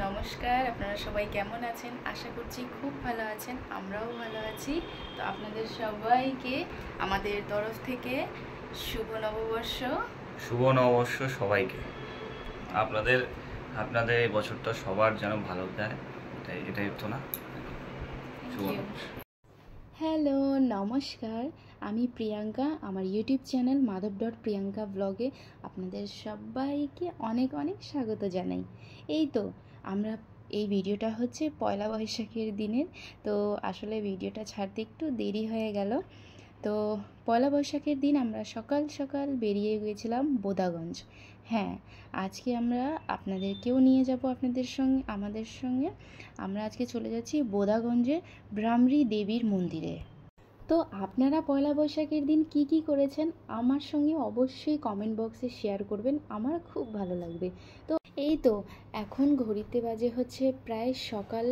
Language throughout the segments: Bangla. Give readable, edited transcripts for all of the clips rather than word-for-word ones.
নমস্কার, আপনারা সবাই কেমন আছেন? আশা করছি খুব ভালো আছেন, আমরাও ভালো আছি। তো আপনাদের সবাইকে আমাদের তরফ থেকে শুভ নববর্ষ। শুভ নববর্ষ সবাইকে। আপনাদের আপনাদের এই বছরটা সবার যেন ভালো যায়, এটাই তো না? শুভ নববর্ষ। হ্যালো, নমস্কার, আমি প্রিয়াঙ্কা। আমার ইউটিউব চ্যানেল মাধব.প্রিয়াঙ্কা ব্লগে আপনাদের সবাইকে অনেক অনেক স্বাগত জানাই। এই তো আমরা এই ভিডিওটা হচ্ছে পয়লা বৈশাখের দিনের। তো আসলে ভিডিওটা ছাড়তে একটু দেরি হয়ে গেল। তো পয়লা বৈশাখের দিন আমরা সকাল সকাল বেরিয়ে গিয়েছিলাম বোদাগঞ্জ। হ্যাঁ, আজকে আমরা আপনাদেরকেও নিয়ে যাব আমাদের সঙ্গে। আমরা আজকে চলে যাচ্ছি বোদাগঞ্জে ব্রাহ্মী দেবীর মন্দিরে। তো আপনারা পয়লা বৈশাখের দিন কি কি করেছেন আমার সঙ্গে অবশ্যই কমেন্ট বক্সে শেয়ার করবেন, আমার খুব ভালো লাগবে। তো এই তো এখন ঘড়িতে বাজে হচ্ছে প্রায় সকাল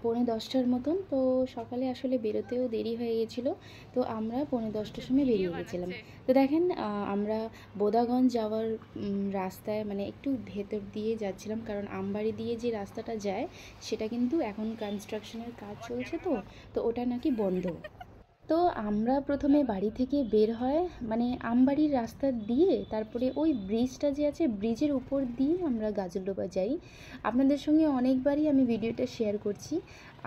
9:45 মতন। তো সকালে আসলে বেরোতেও দেরি হয়ে গেছিলো, তো আমরা 9:45টার সময় বেরিয়ে গেছিলাম। তো দেখেন আমরা বোদাগঞ্জ যাওয়ার রাস্তায় মানে একটু ভেতর দিয়ে যাচ্ছিলাম, কারণ আমবাড়ি দিয়ে যে রাস্তাটা যায় সেটা কিন্তু এখন কনস্ট্রাকশনের কাজ চলছে, তো ওটা নাকি বন্ধ। তো আমরা প্রথমে বাড়ি থেকে বের হয় মানে আমবাড়ির রাস্তা দিয়ে, তারপরে ওই ব্রিজটা যে আছে ব্রিজের উপর দিয়ে আমরা গাজলডোবা যাই। আপনাদের সঙ্গে অনেকবারই আমি ভিডিওটা শেয়ার করছি,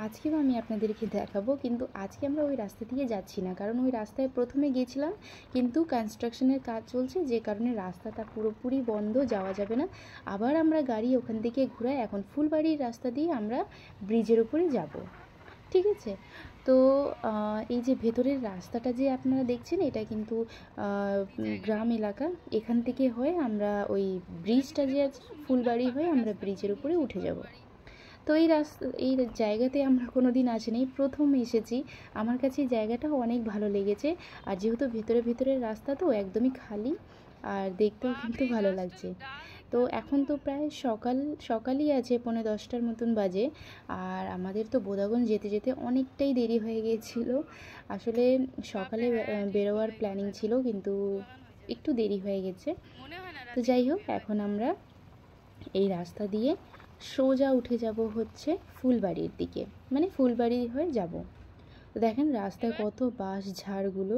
আজকেও আমি আপনাদেরকে দেখাবো। কিন্তু আজকে আমরা ওই রাস্তা দিয়ে যাচ্ছি না, কারণ ওই রাস্তায় প্রথমে গিয়েছিলাম, কিন্তু কনস্ট্রাকশনের কাজ চলছে যে কারণে রাস্তাটা পুরোপুরি বন্ধ, যাওয়া যাবে না। আবার আমরা গাড়ি ওখান থেকে ঘুরাই এখন ফুলবাড়ির রাস্তা দিয়ে আমরা ব্রিজের উপরে যাব। ঠিক আছে। তো এই যে ভেতরের রাস্তাটা যে আপনারা দেখছেন, এটা কিন্তু গ্রাম এলাকা। এখান থেকে হয়ে আমরা ওই ব্রিজটা যে আছে ফুলবাড়ি হয়ে আমরা ব্রিজের উপরে উঠে যাব। তো এই জায়গাতে আমরা কোনো দিন আসিনি, প্রথম এসেছি। আমার কাছে এই জায়গাটা অনেক ভালো লেগেছে। আর যেহেতু ভেতরের রাস্তা তো একদমই খালি, আর দেখতেও কিন্তু ভালো লাগছে। তো এখন তো প্রায় সকালই আছে, 9:45টার মতন বাজে। আর আমাদের তো বোদাগঞ্জ যেতে যেতে অনেকটাই দেরি হয়ে গিয়েছিল। আসলে সকালে বেরোয়ার প্ল্যানিং ছিল, কিন্তু একটু দেরি হয়ে গেছে। তো যাই হোক, এখন আমরা এই রাস্তা দিয়ে সোজা উঠে যাব হচ্ছে ফুলবাড়ির দিকে, মানে ফুলবাড়ি হয়ে যাব। তো দেখেন রাস্তায় কত বাঁশ ঝাড়গুলো,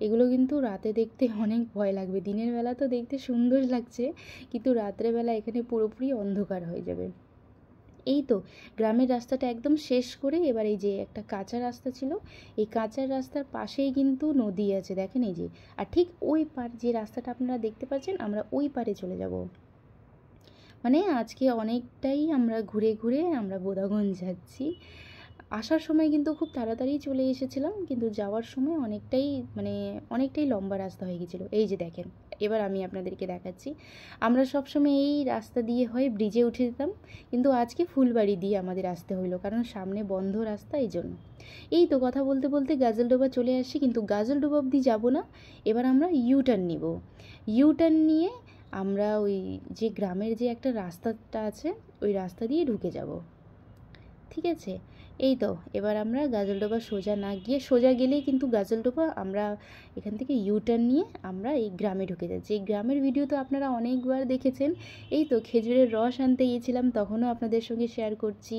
এগুলো কিন্তু রাতে দেখতে অনেক ভয় লাগবে। দিনের বেলা তো দেখতে সুন্দর লাগছে, কিন্তু রাত্রেবেলা এখানে পুরোপুরি অন্ধকার হয়ে যাবে। এই তো গ্রামের রাস্তাটা একদম শেষ করে এবার এই যে একটা কাঁচা রাস্তা ছিল, এই কাঁচা রাস্তার পাশেই কিন্তু নদী আছে, দেখেন এই যে। আর ঠিক ওই পার যে রাস্তাটা আপনারা দেখতে পাচ্ছেন, আমরা ওই পারে চলে যাব। মানে আজকে অনেকটাই আমরা ঘুরে ঘুরে আমরা বোদাগঞ্জ যাচ্ছি। আসার সময় কিন্তু খুব তাড়াতাড়ি চলে এসেছিলাম, কিন্তু যাওয়ার সময় অনেকটাই লম্বা রাস্তা হয়ে গেছিলো। এই যে দেখেন, এবার আমি আপনাদেরকে দেখাচ্ছি। আমরা সবসময় এই রাস্তা দিয়ে হয়ে ব্রিজে উঠে যেতাম, কিন্তু আজকে ফুলবাড়ি দিয়ে আমাদের আসতে হইলো, কারণ সামনে বন্ধ রাস্তা, এই জন্য। এই তো কথা বলতে বলতে গাজলডোবা চলে আসি, কিন্তু গাজলডোবা অবধি যাবো না, এবার আমরা ইউটার্ন নিব। ইউটার্ন নিয়ে আমরা ওই যে গ্রামের যে একটা রাস্তাটা আছে ওই রাস্তা দিয়ে ঢুকে যাব। ঠিক আছে। এই তো এবার আমরা গাজলডোবা সোজা না গিয়ে, সোজা গেলেই কিন্তু গাজলডোবা, আমরা এখান থেকে ইউটার্ন নিয়ে আমরা এই গ্রামে ঢুকে যাচ্ছি। এই গ্রামের ভিডিও তো আপনারা অনেকবার দেখেছেন। এই তো খেজুরের রস আনতে গিয়েছিলাম, তখনও আপনাদের সঙ্গে শেয়ার করছি।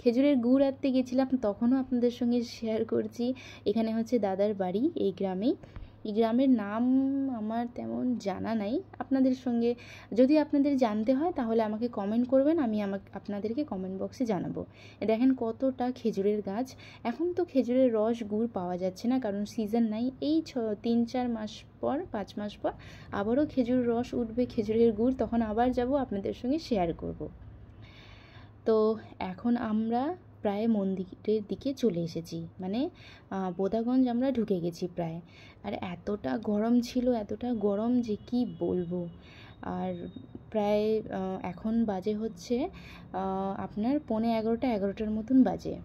খেজুরের গুড় আনতে গেছিলাম, তখনও আপনাদের সঙ্গে শেয়ার করছি। এখানে হচ্ছে দাদার বাড়ি এই গ্রামেই। এই গ্রামের নাম আমার তেমন জানা নাই, আপনাদের সঙ্গে যদি আপনাদের জানতে হয় তাহলে আমাকে কমেন্ট করবেন, আমি আপনাদেরকে কমেন্ট বক্সে জানাবো। দেখেন কতটা খেজুরের গাছ। এখন তো খেজুরের রস গুড় পাওয়া যাচ্ছে না, কারণ সিজন নাই। এই 3-4 মাস পর, 5 মাস পর আবারও খেজুর রস উঠবে, খেজুরের গুড়, তখন আবার যাব আপনাদের সঙ্গে শেয়ার করব। তো এখন আমরা প্রায় মন্দিরের দিকে চলে এসেছি, মানে বোদাগঞ্জ আমরা ঢুকে গেছি প্রায়। আর এতটা গরম যে কি বলবো। আর প্রায় এখন বাজে হচ্ছে আপনার 11:15 মতন বাজে।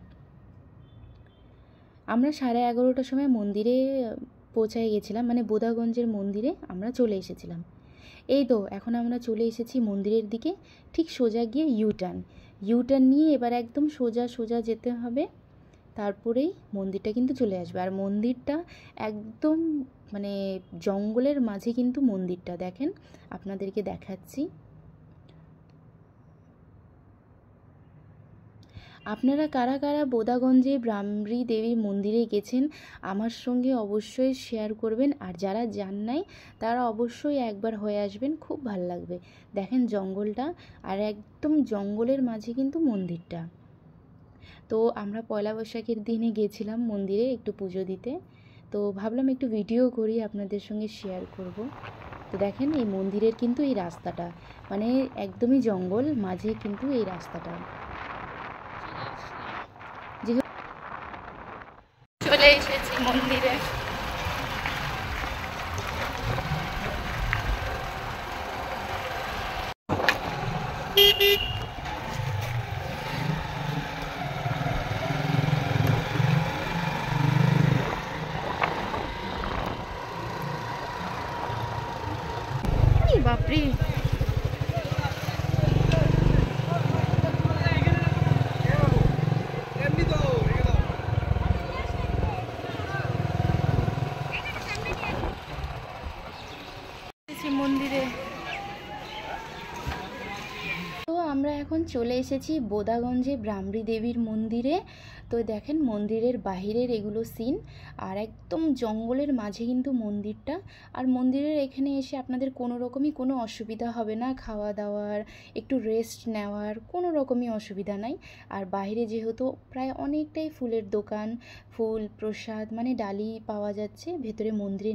আমরা 11:30টার সময় মন্দিরে পৌঁছায় গেছিলাম, মানে বোদাগঞ্জের মন্দিরে আমরা চলে এসেছিলাম। এই তো এখন আমরা চলে এসেছি মন্দিরের দিকে, ঠিক সোজা গিয়ে ইউটার্ন নিয়ে এবার একদম সোজা যেতে হবে, তারপরেই মন্দিরটা কিন্তু চলে আসবে। আর মন্দিরটা একদম মানে জঙ্গলের মাঝে কিন্তু মন্দিরটা, দেখেন আপনাদেরকে দেখাচ্ছি। আপনারা কারা কারা বোদাগঞ্জে ব্রাহ্মী দেবীর মন্দিরে গেছেন আমার সঙ্গে অবশ্যই শেয়ার করবেন, আর যারা যান নাই তারা অবশ্যই একবার হয়ে আসবেন, খুব ভালো লাগবে। দেখেন জঙ্গলটা, আর একদম জঙ্গলের মাঝে কিন্তু মন্দিরটা। তো আমরা পয়লা বৈশাখের দিনে গেছিলাম মন্দিরে একটু পুজো দিতে, তো ভাবলাম একটু ভিডিও করি আপনাদের সঙ্গে শেয়ার করব। তো দেখেন এই মন্দিরের কিন্তু এই রাস্তাটা, মানে একদমই জঙ্গল মাঝে কিন্তু এই রাস্তাটা। চলে এসেছি মন্দিরে। বাপরে, মন্দিরে তো আমরা এখন চলে এসেছি বোদাগঞ্জে ব্রাহ্মী দেবীর মন্দিরে। তো দেখেন মন্দিরের বাহিরের এগুলো সিন, আর একদম জঙ্গলের মাঝে কিন্তু মন্দিরটা। আর মন্দিরের এখানে এসে আপনাদের কোনো রকমই কোনো অসুবিধা হবে না, খাওয়া দাওয়ার, একটু রেস্ট নেওয়ার কোনো রকমই অসুবিধা নাই। আর বাইরে যেহেতু প্রায় অনেকটাই ফুলের দোকান, ফুল প্রসাদ মানে ডালি পাওয়া যাচ্ছে ভেতরে মন্দিরে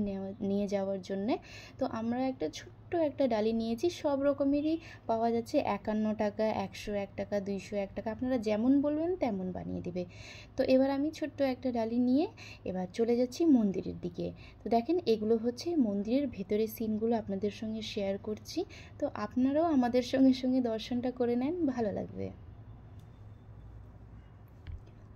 নিয়ে যাওয়ার জন্যে। তো আমরা একটা ছোট্ট একটা ডালি নিয়েছি, সব রকমেরই পাওয়া যাচ্ছে 51 টাকা, 101 টাকা, 201 টাকা, আপনারা যেমন বলবেন তেমন বানিয়ে দেবে। তো এবার আমি ছোট্ট একটা ডালি নিয়ে এবার চলে যাচ্ছি মন্দিরের দিকে। তো দেখেন এগুলো হচ্ছে মন্দিরের ভেতরের সিনগুলো আপনাদের সঙ্গে শেয়ার করছি, তো আপনারাও আমাদের সঙ্গে সঙ্গে দর্শনটা করে নেন, ভালো লাগবে।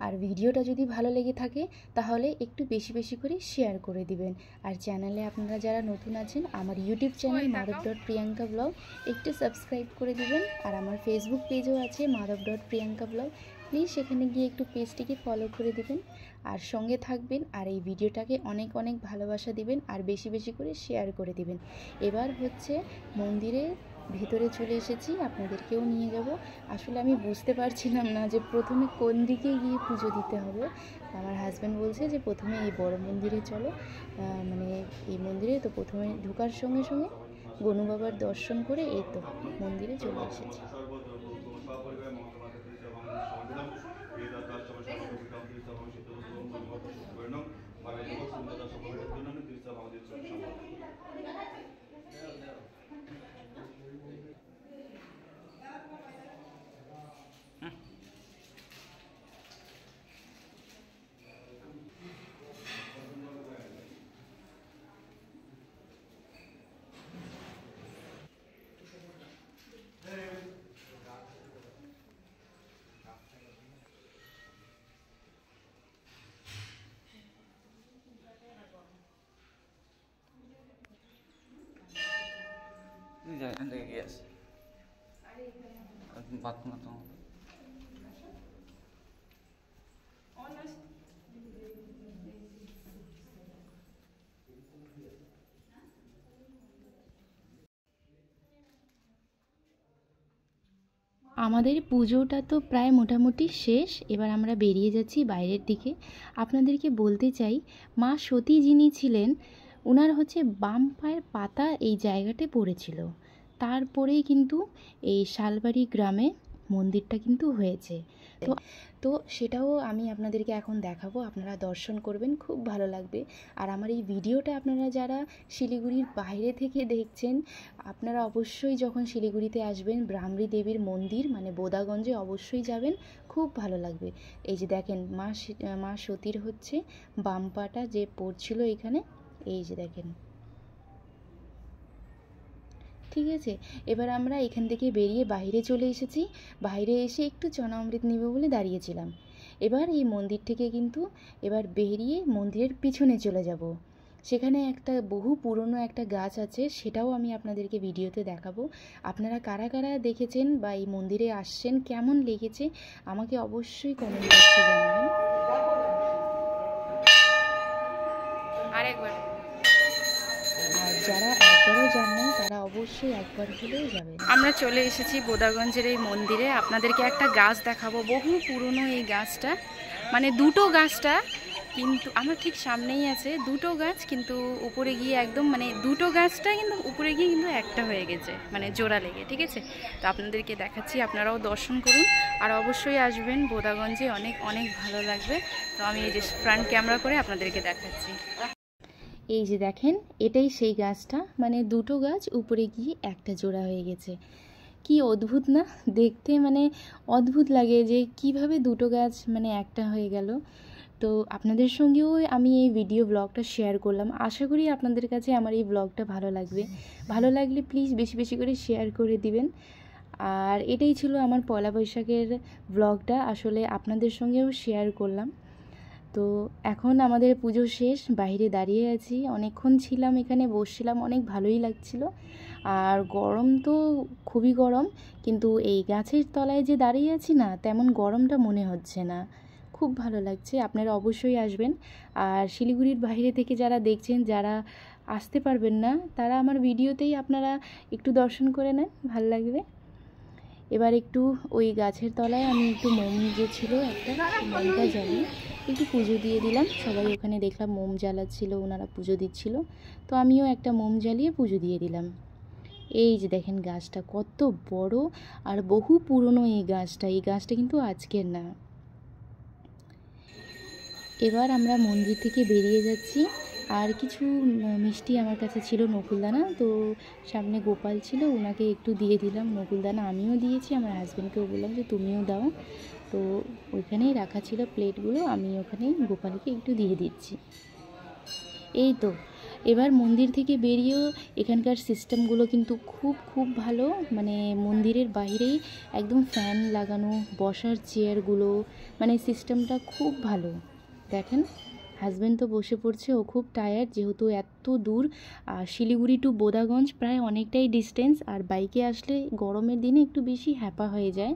আর ভিডিওটা যদি ভালো লেগে থাকে তাহলে একটু বেশি বেশি করে শেয়ার করে দিবেন। আর চ্যানেলে আপনারা যারা নতুন আছেন আমার ইউটিউব চ্যানেল মাধব.প্রিয়াঙ্কা ব্লগ একটু সাবস্ক্রাইব করে দিবেন। আর আমার ফেসবুক পেজও আছে মাধব.প্রিয়াঙ্কা ব্লগ, প্লিজ সেখানে গিয়ে একটু পেজটিকে ফলো করে দিবেন আর সঙ্গে থাকবেন। আর এই ভিডিওটাকে অনেক অনেক ভালোবাসা দিবেন আর বেশি বেশি করে শেয়ার করে দিবেন। এবার হচ্ছে মন্দিরে ভেতরে চলে এসেছি, আপনাদেরকেও নিয়ে যাব। আসলে আমি বুঝতে পারছিলাম না যে প্রথমে কোন দিকে গিয়ে পুজো দিতে হবে। আমার হাজব্যান্ড বলছে যে প্রথমে এই বড় মন্দিরে চলো, মানে এই মন্দিরে। তো প্রথমে ঢোকার সঙ্গে সঙ্গে গনু বাবার দর্শন করে এই তো মন্দিরে চলে এসেছি। আমাদের পুজোটা তো প্রায় মোটামুটি শেষ, এবার আমরা বেরিয়ে যাচ্ছি বাইরের দিকে। আপনাদেরকে বলতে চাই মা সতী যিনি ছিলেন ওনার হচ্ছে বাম পায়ের পাতা এই জায়গাতে পড়েছিল, তারপরেই কিন্তু এই শালবাড়ি গ্রামে মন্দিরটা কিন্তু হয়েছে। তো সেটাও আমি আপনাদেরকে এখন দেখাবো, আপনারা দর্শন করবেন, খুব ভালো লাগবে। আর আমার এই ভিডিওটা আপনারা যারা শিলিগুড়ির বাইরে থেকে দেখছেন, আপনারা অবশ্যই যখন শিলিগুড়িতে আসবেন ব্রাহ্মী দেবীর মন্দির মানে বোদাগঞ্জে অবশ্যই যাবেন, খুব ভালো লাগবে। এই যে দেখেন মা সতীর হচ্ছে বাম পাটা যে পড়ছিল এখানে, এই যে দেখেন, ঠিক আছে। এবার আমরা এখান থেকে বেরিয়ে বাইরে চলে এসেছি, বাইরে এসে একটু চনা অমৃত নেব বলে দাঁড়িয়েছিলাম। এবার এই মন্দির থেকে কিন্তু এবার বেরিয়ে মন্দিরের পিছনে চলে যাব। সেখানে একটা বহু পুরনো একটা গাছ আছে, সেটাও আমি আপনাদেরকে ভিডিওতে দেখাবো। আপনারা কারা কারা দেখেছেন বা এই মন্দিরে আসছেন, কেমন লেগেছে আমাকে অবশ্যই কমেন্ট বক্সে জানাবেন। আরেকবার যারা একবারও যান না তারা অবশ্যই একবার হলেও যাবেন। আমরা চলে এসেছি বোদাগঞ্জের এই মন্দিরে। আপনাদেরকে একটা গাছ দেখাবো, বহু পুরনো এই গাছটা, মানে দুটো গাছটা কিন্তু আমার ঠিক সামনেই আছে, দুটো গাছ কিন্তু উপরে গিয়ে একদম মানে দুটো গাছটা কিন্তু উপরে গিয়ে কিন্তু একটা হয়ে গেছে, মানে জোড়া লেগে। ঠিক আছে, তো আপনাদেরকে দেখাচ্ছি, আপনারাও দর্শন করুন আর অবশ্যই আসবেন বোদাগঞ্জে, অনেক অনেক ভালো লাগবে। তো আমি এই যে ফ্রন্ট ক্যামেরা করে আপনাদেরকে দেখাচ্ছি। এই যে দেখেন, এটাই সেই গাছটা, মানে দুটো গাছ উপরে গিয়ে একটা জোড়া হয়ে গেছে। কি অদ্ভুত না দেখতে, মানে অদ্ভুত লাগে যে কিভাবে দুটো গাছ মানে একটা হয়ে গেল। তো আপনাদের সঙ্গেও আমি এই ভিডিও ব্লগটা শেয়ার করলাম। আশা করি আপনাদের কাছে আমার এই ব্লগটা ভালো লাগবে। ভালো লাগলে প্লিজ বেশি বেশি করে শেয়ার করে দিবেন। আর এটাই ছিল আমার পয়লা বৈশাখের ব্লগটা, আসলে আপনাদের সঙ্গেও শেয়ার করলাম। তো এখন আমাদের পুজো শেষ, বাইরে দাঁড়িয়ে আছি, অনেকক্ষণ ছিলাম এখানে, বসছিলাম, অনেক ভালোই লাগছিল। আর গরম তো খুবই গরম, কিন্তু এই গাছের তলায় যে দাঁড়িয়ে আছি না, তেমন গরমটা মনে হচ্ছে না, খুব ভালো লাগছে। আপনারা অবশ্যই আসবেন। আর শিলিগুড়ির বাইরে থেকে যারা দেখছেন, যারা আসতে পারবেন না, তারা আমার ভিডিওতেই আপনারা একটু দর্শন করে নেন, ভালো লাগবে। এবার একটু ওই গাছের তলায় আমি একটু মোম যে ছিল একটা, মোমটা জ্বালিয়ে একটু পুজো দিয়ে দিলাম। সবাই ওখানে দেখলাম মোম জ্বালাচ্ছিল, ওনারা পুজো দিচ্ছিল, তো আমিও একটা মোম জ্বালিয়ে পুজো দিয়ে দিলাম। এই যে দেখেন গাছটা কত বড় আর বহু পুরনো এই গাছটা কিন্তু আজকের না। এবার আমরা মন্দির থেকে বেরিয়ে যাচ্ছি। আর কিছু মিষ্টি আমার কাছে ছিল, নকুলদানা, তো সামনে গোপাল ছিল, ওনাকে একটু দিয়ে দিলাম নকুলদানা, আমিও দিয়েছি, আমার হাজব্যান্ডকেও বললাম যে তুমিও দাও। তো ওইখানেই রাখা ছিল প্লেটগুলো, আমি ওখানেই গোপালকে একটু দিয়ে দিচ্ছি। এই তো এবার মন্দির থেকে বেরিয়েও এখানকার সিস্টেমগুলো কিন্তু খুব খুব ভালো, মানে মন্দিরের বাইরেই একদম ফ্যান লাগানো, বসার চেয়ারগুলো, মানে সিস্টেমটা খুব ভালো। দেখেন হাজব্যান্ড তো বসে পড়ছে, ও খুব টায়ার্ড, যেহেতু এত দূর শিলিগুড়ি টু বোদাগঞ্জ প্রায় অনেকটাই ডিস্টেন্স, আর বাইকে আসলে গরমের দিনে একটু বেশি হ্যাপা হয়ে যায়।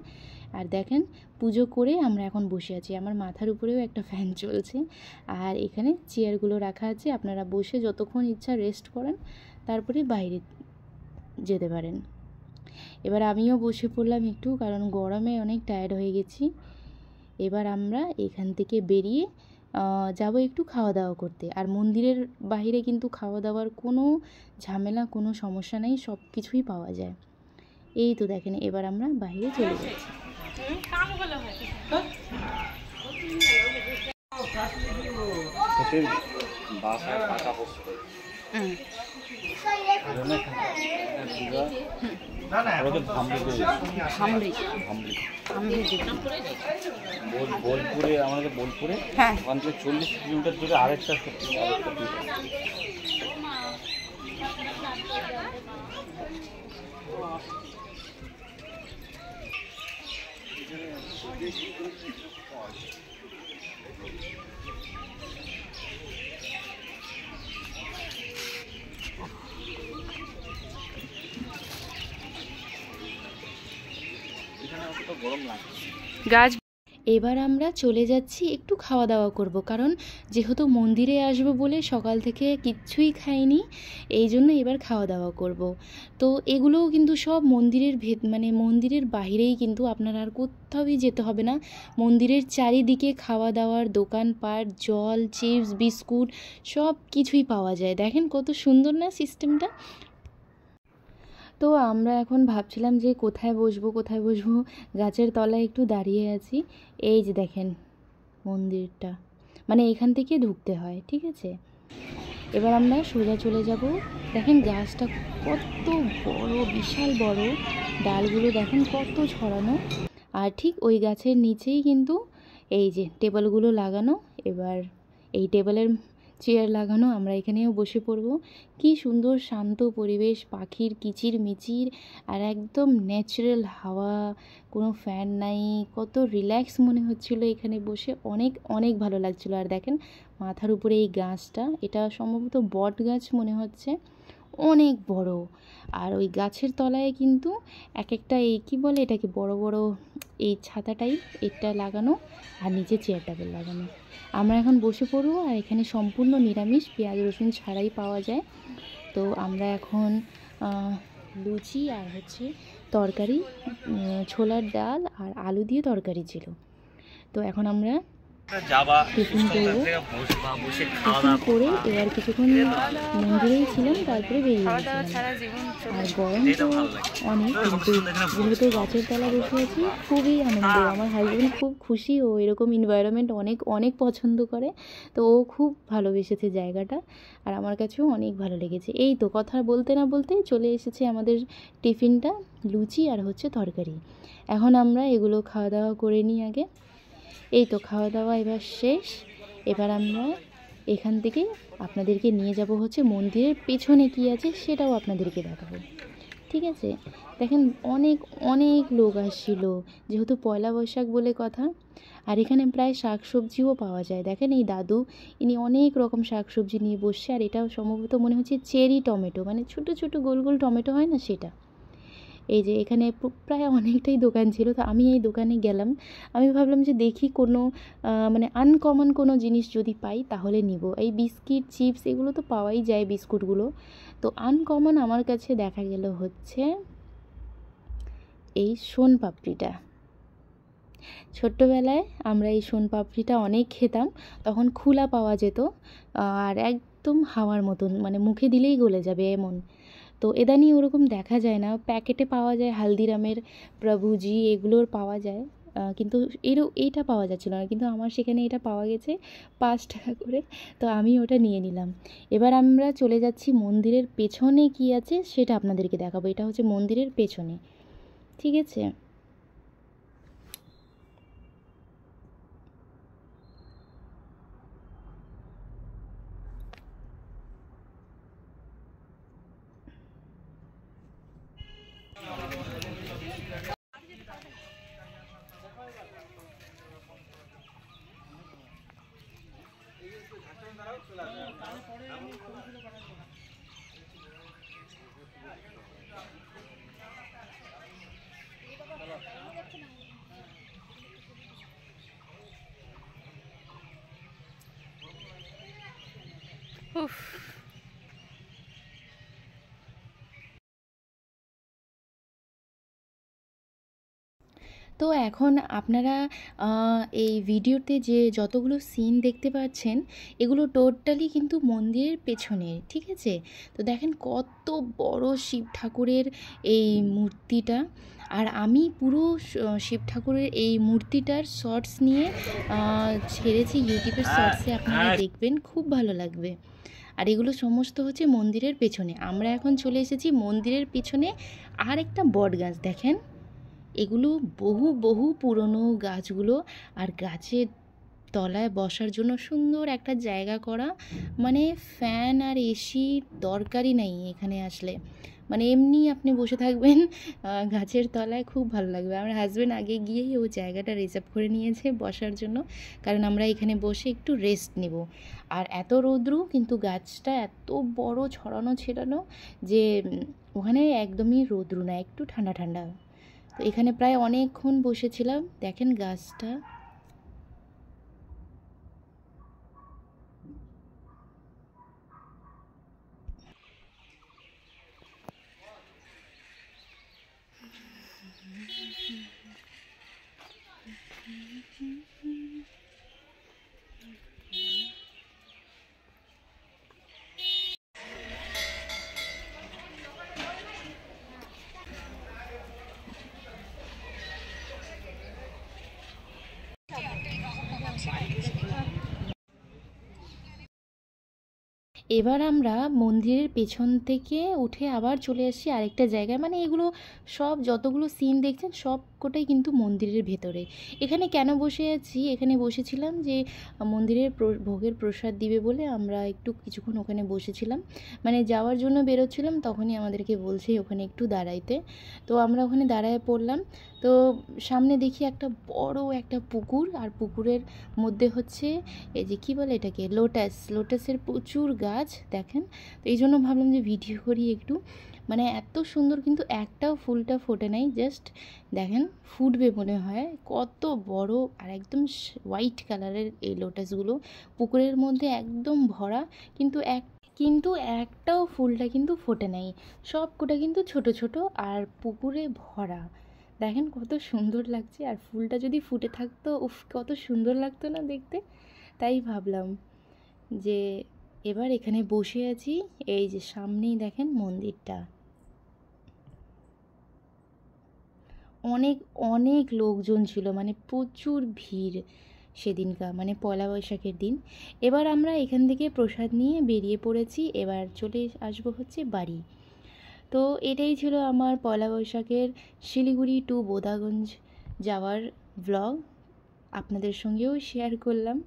আর দেখেন পুজো করে আমরা এখন বসে আছি, আমার মাথার উপরেও একটা ফ্যান চলছে, আর এখানে চেয়ারগুলো রাখা আছে, আপনারা বসে যতক্ষণ ইচ্ছা রেস্ট করেন, তারপরে বাইরে যেতে পারেন। এবার আমিও বসে পড়লাম একটু, কারণ গরমে অনেক টায়ার্ড হয়ে গেছি। এবার আমরা এখান থেকে বেরিয়ে যাব একটু খাওয়া দাওয়া করতে। আর মন্দিরের বাইরে কিন্তু খাওয়া দাওয়ার কোনো ঝামেলা, কোনো সমস্যা নেই, সব কিছুই পাওয়া যায়। এই তো দেখেন এবার আমরা বাইরে চলে যাচ্ছি। বোলপুরে, আমাদের বোলপুরে, হ্যাঁ, ওখান থেকে 40 কিলোমিটার দূরে আরেকটা গাছ। এবার আমরা চলে যাচ্ছি, একটু খাওয়া দাওয়া করব, কারণ যেহেতু মন্দিরে আসব বলে সকাল থেকে কিচ্ছুই খাইনি, এই জন্য এবার খাওয়া দাওয়া করব। তো এগুলোও কিন্তু সব মন্দিরের মানে মন্দিরের বাইরেই, কিন্তু আপনার আর কোথাওই যেতে হবে না, মন্দিরের চারিদিকে খাওয়া দাওয়ার দোকানপাট, জল, চিপস, বিস্কুট সব কিছুই পাওয়া যায়। দেখেন কত সুন্দর না সিস্টেমটা। তো আমরা এখন ভাবছিলাম যে কোথায় বসবো, গাছের তলায় একটু দাঁড়িয়ে আছি। এই যে দেখেন মন্দিরটা, মানে এখান থেকে ঢুকতে হয়, ঠিক আছে। এবার আমরা সোজা চলে যাব। দেখেন গাছটা কত বড়, বিশাল বড়, ডালগুলো দেখেন কত ছড়ানো। আর ঠিক ওই গাছের নিচেই কিন্তু এই যে টেবিলগুলো লাগানো, এবার এই টেবিলের চেয়ার লাগানো, আমরা এখানেও বসে পড়ব। কি সুন্দর শান্ত পরিবেশ, পাখির কিচির মিচির, আর একদম ন্যাচারাল হাওয়া, কোনো ফ্যান নাই, কত রিল্যাক্স মনে হচ্ছিল এখানে বসে, অনেক অনেক ভালো লাগছিল। আর দেখেন মাথার উপরে এই গাছটা, এটা সম্ভবত বট গাছ মনে হচ্ছে, অনেক বড়। আর ওই গাছের তলায় কিন্তু এক একটা এই কী বলে এটাকে, বড় বড় এই ছাতাটাই এটা লাগানো, আর নিচে চেয়ার টেবিল লাগানো। আমরা এখন বসে পড়বো, আর এখানে সম্পূর্ণ নিরামিষ, পেঁয়াজ রসুন ছাড়াই পাওয়া যায়। তো আমরা এখন লুচি আর হচ্ছে তরকারি, ছোলার ডাল আর আলু দিয়ে তরকারি ছিল। তো এখন আমরা টিফিন করবো, টিফিন করে এবার কিছুক্ষণ মন্দিরেই ছিলাম, তারপরে বেরিয়ে গেছিলাম। আর গরম তো অনেক, কিন্তু যেহেতু গাছের তলায় বসে আছি খুবই আনন্দ। আমার হাজব্যান্ড খুব খুশি, ও এরকম এনভায়রনমেন্ট অনেক অনেক পছন্দ করে, তো ও খুব ভালোবেসেছে জায়গাটা, আর আমার কাছেও অনেক ভালো লেগেছে। এই তো কথা বলতে না বলতে চলে এসেছে আমাদের টিফিনটা, লুচি আর হচ্ছে তরকারি। এখন আমরা এগুলো খাওয়া দাওয়া করে নিই আগে। এই তো খাওয়া দাওয়া এবার শেষ। এবার আমরা এখান থেকে আপনাদেরকে নিয়ে যাব হচ্ছে মন্দিরের পেছনে কী আছে সেটাও আপনাদেরকে দেখাবো, ঠিক আছে? দেখেন অনেক অনেক লোক আসছিল, যেহেতু পয়লা বৈশাখ বলে কথা। আর এখানে প্রায় শাকসবজিও পাওয়া যায়। দেখেন এই দাদু, ইনি অনেক রকম শাকসবজি নিয়ে বসছে, আর এটা সম্ভবত মনে হচ্ছে চেরি টমেটো, মানে ছোটো ছোটো গোল গোল টমেটো হয় না সেটা। এই যে এখানে প্রায় অনেকটাই দোকান ছিল, তো আমি এই দোকানে গেলাম। আমি ভাবলাম যে দেখি কোনো মানে আনকমন কোনো জিনিস যদি পাই তাহলে নিব। এই বিস্কিট চিপস এগুলো তো পাওয়াই যায়, বিস্কুটগুলো। তো আনকমন আমার কাছে দেখা গেল হচ্ছে এই সোনপাপড়িটা। ছোট্টবেলায় আমরা এই সোনপাপড়িটা অনেক খেতাম, তখন খোলা পাওয়া যেত, আর একদম হাওয়ার মতন, মানে মুখে দিলেই গলে যাবে এমন। তো এদানি ওরকম দেখা যায় না, প্যাকেটে পাওয়া যায়, হালদিরামের, প্রভুজি এগুলোর পাওয়া যায়, কিন্তু এইটা পাওয়া যাচ্ছিলো না, কিন্তু আমার সেখানে এটা পাওয়া গেছে 5 টাকা করে, তো আমি ওটা নিয়ে নিলাম। এবার আমরা চলে যাচ্ছি মন্দিরের পেছনে কি আছে সেটা আপনাদেরকে দেখাবো। এটা হচ্ছে মন্দিরের পেছনে, ঠিক আছে? তো এখন আপনারা এই ভিডিওতে যে যতগুলো সিন দেখতে পাচ্ছেন এগুলো টোটালি কিন্তু মন্দিরের পেছনের, ঠিক আছে? তো দেখেন কত বড় শিব ঠাকুরের এই মূর্তিটা, আর আমি পুরো শিব ঠাকুরের এই মূর্তিটার শর্টস নিয়ে ছেড়েছি ইউটিউবের শর্টসে, আপনারা দেখবেন, খুব ভালো লাগবে। আর এগুলো সমস্ত হচ্ছে মন্দিরের পেছনে। আমরা এখন চলে এসেছি মন্দিরের পেছনে আর একটা বট গাছ, দেখেন এগুলো বহু বহু পুরনো গাছগুলো, আর গাছের তলায় বসার জন্য সুন্দর একটা জায়গা করা, মানে ফ্যান আর এসি দরকারই নেই এখানে আসলে, মানে এমনি আপনি বসে থাকবেন গাছের তলায়, খুব ভালো লাগবে। আমার হাজব্যান্ড আগে গিয়েই ও জায়গাটা রিজার্ভ করে নিয়েছে বসার জন্য, কারণ আমরা এখানে বসে একটু রেস্ট নেব। আর এত রৌদ্র, কিন্তু গাছটা এত বড় ছড়ানো ছেড়ানো যে ওখানে একদমই রৌদ্র না, একটু ঠান্ডা ঠান্ডা। তো এখানে প্রায় অনেকক্ষণ বসেছিলাম, দেখেন গাছটা। এবার আমরা মন্দিরের পেছন থেকে উঠে আবার চলে আসি আরেকটা জায়গায়, মানে এগুলো সব যতগুলো সিন দেখছেন সব কোটাই কিন্তু মন্দিরের ভেতরে। এখানে কেন বসে আছি, এখানে বসেছিলাম যে মন্দিরের ভোগের প্রসাদ দিবে বলে আমরা একটু কিছুক্ষণ ওখানে বসেছিলাম, মানে যাওয়ার জন্য বেরোচ্ছিলাম, তখনই আমাদেরকে বলছে ওখানে একটু দাঁড়াইতে। তো আমরা ওখানে দাঁড়ায় পড়লাম। তো সামনে দেখি একটা বড় একটা পুকুর, আর পুকুরের মধ্যে হচ্ছে এই যে কী বলে এটাকে, লোটাসের প্রচুর গাছ দেখেন। তো এই জন্য ভাবলাম যে ভিডিও করি একটু, মানে এত সুন্দর, কিন্তু একটাও ফুলটা ফোটে নাই, জাস্ট দেখেন ফুটবে মনে হয়, কত বড়, আর একদম হোয়াইট কালারের এই লোটাসগুলো পুকুরের মধ্যে একদম ভরা, কিন্তু কিন্তু একটাও ফুলটা কিন্তু ফোটে নাই, সবকটা কিন্তু ছোট ছোট আর পুকুরে ভরা। দেখেন কত সুন্দর লাগছে, আর ফুলটা যদি ফুটে থাকতো উফ কত সুন্দর লাগতো না দেখতে। তাই ভাবলাম যে এবার এখানে বসে আছি, এই যে সামনেই দেখেন মন্দিরটা। অনেক অনেক লোকজন ছিল, মানে প্রচুর ভিড় সেদিনকার, মানে পয়লা বৈশাখের দিন। এবার আমরা এখান থেকে প্রসাদ নিয়ে বেরিয়ে পড়েছি, এবার চলে আসবো হচ্ছে বাড়ি। তো এটাই ছিল আমার পয়লা বৈশাখের শিলিগুড়ি টু বোদাগঞ্জ যাওয়ার ব্লগ, আপনাদের সঙ্গেও শেয়ার করলাম।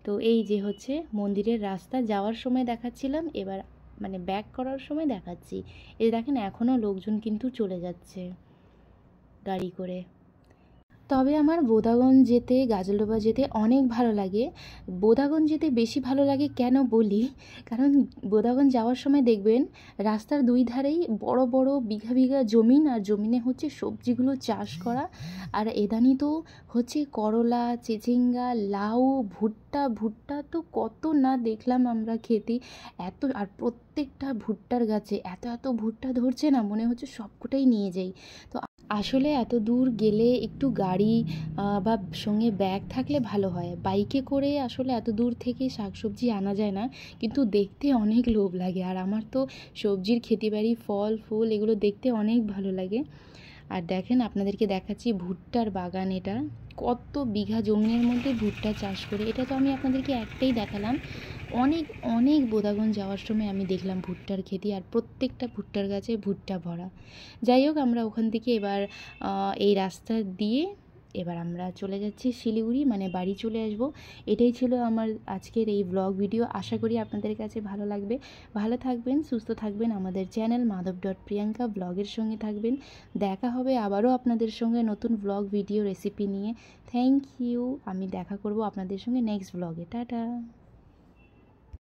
তো এই যে হচ্ছে মন্দিরের রাস্তা, যাওয়ার সময় দেখাচ্ছিলাম, এবার মানে ব্যাক করার সময় দেখাচ্ছি। এই দেখেন এখনও লোকজন কিন্তু চলে যাচ্ছে গাড়ি করে। তবে আমার বোদাগঞ্জ যেতে, গাজলডোবা যেতে অনেক ভালো লাগে। বোদাগঞ্জ যেতে বেশি ভালো লাগে কেন বলি, কারণ বোদাগঞ্জ যাওয়ার সময় দেখবেন রাস্তার দুই ধারেই বড় বড় বিঘা বিঘা জমিন, আর জমিনে হচ্ছে সবজিগুলো চাষ করা। আর এদানি তো হচ্ছে করলা, চিচিঙ্গা, লাউ, ভুট্টা, ভুট্টা তো কত না দেখলাম আমরা খেতে। এত, আর প্রত্যেকটা ভুট্টার গাছে এত এত ভুট্টা ধরছে না, মনে হচ্ছে সবকটাই নিয়ে যাই। তো আসলে এত দূর গেলে একটু গাড়ি বা সঙ্গে ব্যাগ থাকলে ভালো হয়। বাইকে করে আসলে এত দূর থেকে শাকসবজি আনা যায় না, কিন্তু দেখতে অনেক লোভ লাগে। আর আমার তো সবজির ক্ষেতিবাড়ি, ফল ফুল এগুলো দেখতে অনেক ভালো লাগে। আর দেখেন আপনাদেরকে দেখাচ্ছি ভুট্টার বাগান, এটা কত বিঘা জমির মধ্যে ভুট্টা চাষ করে। এটা তো আমি আপনাদেরকে একটাই দেখালাম, অনেক অনেক বোদাগঞ্জ যাওয়ার সময় আমি দেখলাম ভুট্টার ক্ষেতি, আর প্রত্যেকটা ভুট্টার গাছে ভুট্টা ভরা। যাই হোক, আমরা ওখান থেকে এবার এই রাস্তা দিয়ে এবার আমরা চলে যাচ্ছি শিলিগুড়ি, মানে বাড়ি চলে আসব। এটাই ছিল আমার আজকের এই ব্লগ ভিডিও। আশা করি আপনাদের কাছে ভালো লাগবে। ভালো থাকবেন, সুস্থ থাকবেন, আমাদের চ্যানেল মাধব.প্রিয়াঙ্কা ব্লগের সঙ্গে থাকবেন। দেখা হবে আবারও আপনাদের সঙ্গে নতুন ব্লগ ভিডিও রেসিপি নিয়ে। Thank you. আমি দেখা করব আপনাদের সঙ্গে নেক্সট ব্লগে। টাটা।